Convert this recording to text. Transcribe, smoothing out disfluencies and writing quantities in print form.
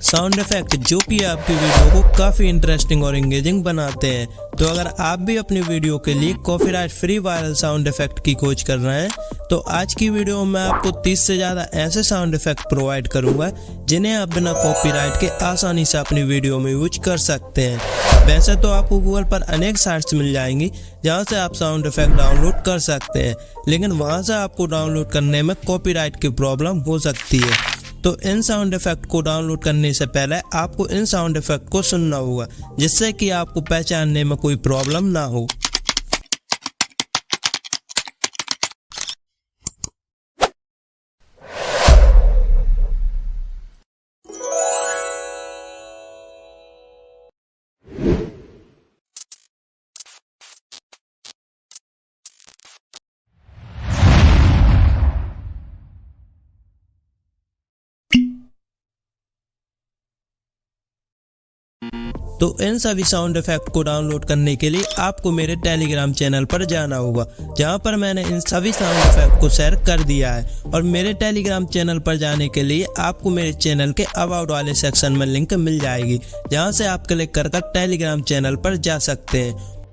Sound effect जो कि आपकी वीडियो को काफ़ी इंटरेस्टिंग और एंगेजिंग बनाते हैं। तो अगर आप भी अपनी वीडियो के लिए copyright free viral sound effect की खोज कर रहे हैं तो आज की वीडियो में आपको 30 से ज़्यादा ऐसे साउंड इफेक्ट प्रोवाइड करूंगा जिन्हें आप बिना कॉपीराइट के आसानी से अपनी वीडियो में यूज कर सकते हैं। वैसे तो आपको गूगल पर अनेक साइट्स मिल जाएंगी जहां से आप साउंड इफेक्ट डाउनलोड कर सकते हैं, लेकिन वहां से आपको डाउनलोड करने में कॉपीराइट की प्रॉब्लम हो सकती है। तो इन साउंड इफेक्ट को डाउनलोड करने से पहले आपको इन साउंड इफेक्ट को सुनना होगा जिससे कि आपको पहचानने में कोई प्रॉब्लम ना हो। तो इन सभी साउंड इफेक्ट को डाउनलोड करने के लिए आपको मेरे टेलीग्राम चैनल पर जाना होगा जहां पर मैंने इन सभी साउंड इफेक्ट को शेयर कर दिया है। और मेरे टेलीग्राम चैनल पर जाने के लिए आपको मेरे चैनल के अबाउट वाले सेक्शन में लिंक मिल जाएगी जहां से आप क्लिक कर टेलीग्राम चैनल पर जा सकते हैं।